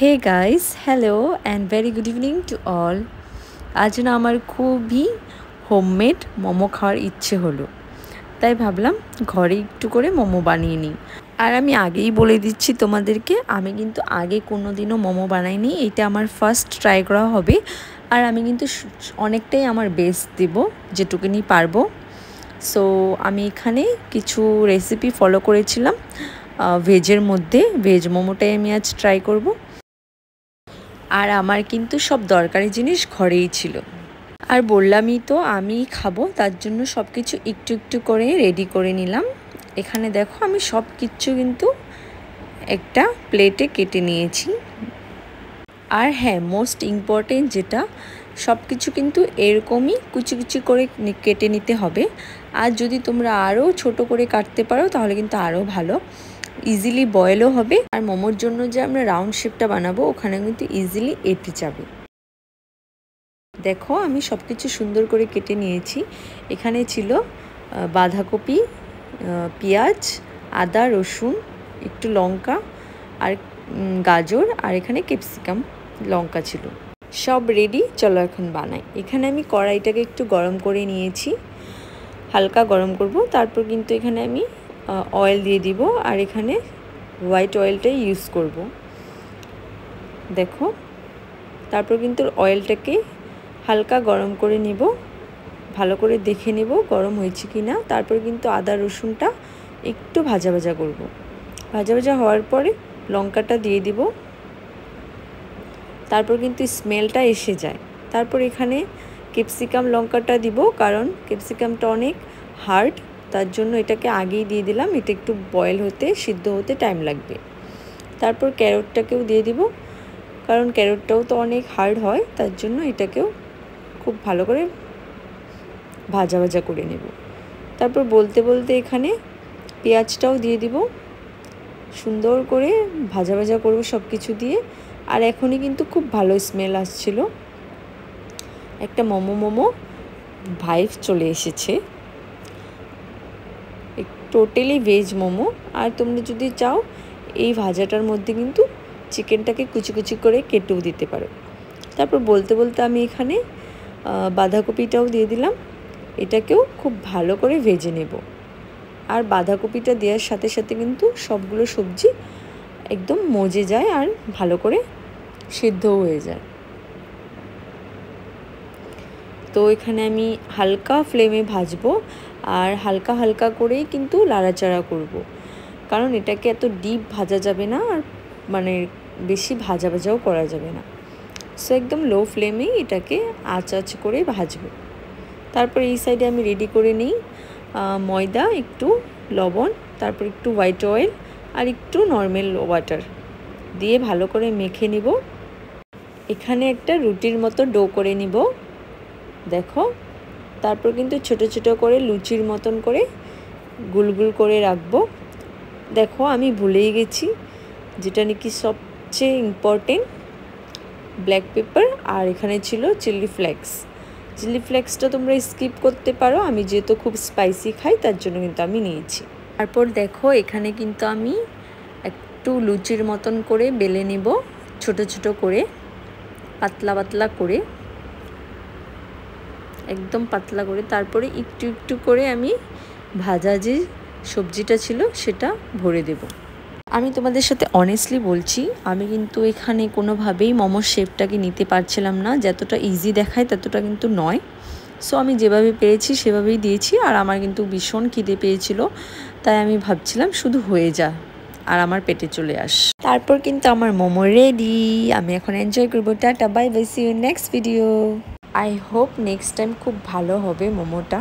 Hey guys, hello and very good evening to all. আজ না আমার খুবই হোমমেড মোমো খাওয়ার ইচ্ছে হলো, তাই ভাবলাম ঘরে একটু করে মোমো বানিয়ে নিই। আর আমি আগেই বলে দিচ্ছি তোমাদেরকে, আমি কিন্তু আগে কোনো দিনও মোমো বানাইনি, এটা আমার ফার্স্ট ট্রাই করা হবে। আর আমি কিন্তু অনেকটাই আমার বেস্ট দেব যেটুকুনি পারবো। সো আমি এখানে কিছু রেসিপি ফলো করেছিলাম ভেজের মধ্যে। ভেজ মোমোটাই আমি আজ ট্রাই করব। আর আমার কিন্তু সব দরকারি জিনিস ঘরেই ছিল। আর বললামই তো আমি খাবো, তার জন্য সব কিছু একটু একটু করে রেডি করে নিলাম। এখানে দেখো আমি সব কিছু কিন্তু একটা প্লেটে কেটে নিয়েছি। আর হ্যাঁ, মোস্ট ইম্পর্টেন্ট যেটা, সব কিছু কিন্তু এরকমই কুচি কুচি করে কেটে নিতে হবে। আর যদি তোমরা আরও ছোট করে কাটতে পারো তাহলে কিন্তু আরও ভালো, ইজিলি বয়েলও হবে। আর মোমোর জন্য যে আমরা রাউন্ড শেপটা বানাবো ওখানে কিন্তু ইজিলি এঁটে যাবে। দেখো আমি সব কিছু সুন্দর করে কেটে নিয়েছি। এখানে ছিল বাঁধাকপি, পেঁয়াজ, আদা, রসুন, একটু লঙ্কা আর গাজর, আর এখানে ক্যাপসিকাম, লঙ্কা ছিল। সব রেডি, চলো এখন বানাই। এখানে আমি কড়াইটাকে একটু গরম করে নিয়েছি, হালকা গরম করব। তারপর কিন্তু এখানে আমি অয়েল দিয়ে দিব, আর এখানে হোয়াইট অয়েলটাই ইউজ করব। দেখো, তারপর কিন্তু অয়েলটাকে হালকা গরম করে নিব, ভালো করে দেখে নিব গরম হয়েছে কি না। তারপর কিন্তু আদা রসুনটা একটু ভাজা ভাজা করব। ভাজা ভাজা হওয়ার পরে লঙ্কাটা দিয়ে দিব, তারপর কিন্তু স্মেলটা এসে যায়। তারপর এখানে ক্যাপসিকাম লঙ্কাটা দিব, কারণ ক্যাপসিকামটা অনেক হার্ড, তার জন্য এটাকে আগেই দিয়ে দিলাম। এটা একটু বয়েল হতে, সিদ্ধ হতে টাইম লাগবে। তারপর ক্যারটটাকেও দিয়ে দিব, কারণ ক্যারটটাও তো অনেক হার্ড হয়, তার জন্য এটাকেও খুব ভালো করে ভাজা ভাজা করে নেব। তারপর বলতে বলতে এখানে পেঁয়াজটাও দিয়ে দিব, সুন্দর করে ভাজা ভাজা করব সব কিছু দিয়ে। আর এখনই কিন্তু খুব ভালো স্মেল আসছিল, একটা মোমো মোমো ভাইব চলে এসেছে। Totally veg momo. আর তোমরা যদি চাও এই ভাজাটার মধ্যে কিন্তু চিকেনটাকে কুচি কুচি করে কেটেও দিতে পারো। তারপর বলতে বলতে আমি এখানে বাঁধাকপিটাও দিয়ে দিলাম, এটাকেও খুব ভালো করে ভেজে নেব। আর বাঁধাকপিটা দেওয়ার সাথে সাথে কিন্তু সবগুলো সবজি একদম মজে যায় আর ভালো করে সিদ্ধও হয়ে যায়। তো এখানে আমি হালকা ফ্লেমে ভাজবো, আর হালকা হালকা করেই কিন্তু নাড়াচাড়া করব, কারণ এটাকে এত ডিপ ভাজা যাবে না, আর মানে বেশি ভাজা ভাজাও করা যাবে না। সো একদম লো ফ্লেমেই এটাকে আঁচ করে ভাজবো। তারপর এই সাইডে আমি রেডি করে নিই ময়দা, একটু লবণ, তারপর একটু হোয়াইট অয়েল আর একটু নর্মাল ওয়াটার দিয়ে ভালো করে মেখে নিব। এখানে একটা রুটির মতো ডো করে নিব। দেখো, তারপর কিন্তু ছোট ছোট করে লুচির মতন করে গুলগুল করে রাখবো। দেখো আমি ভুলেই গেছি, যেটা নাকি সবচেয়ে ইম্পর্টেন্ট, ব্ল্যাক পেপার, আর এখানে ছিল চিলি ফ্লেক্স। চিলি ফ্লেক্সটা তোমরা স্কিপ করতে পারো, আমি যেহেতু খুব স্পাইসি খাই তার জন্য কিন্তু আমি নিয়েছি। তারপর দেখো এখানে কিন্তু আমি একটু লুচির মতন করে বেলে নিব, ছোট ছোট করে, পাতলা পাতলা করে, একদম পাতলা করে। তারপরে একটু একটু করে আমি ভাজা যে সবজিটা ছিল সেটা ভরে দেব। আমি তোমাদের সাথে অনেস্টলি বলছি, আমি কিন্তু এখানে কোনোভাবেই মোমোর শেপটাকে নিতে পারছিলাম না, যতটা ইজি দেখায় ততটা কিন্তু নয়। সো আমি যেভাবে পেরেছি সেভাবেই দিয়েছি। আর আমার কিন্তু ভীষণ খিদে পেয়েছিল, তাই আমি ভাবছিলাম শুধু হয়ে যা আর আমার পেটে চলে আস। তারপর কিন্তু আমার মোমো রেডি, আমি এখন এনজয় করবো। Tata, bye bye, see you next video. I hope next time খুব ভালো হবে মোমোটা।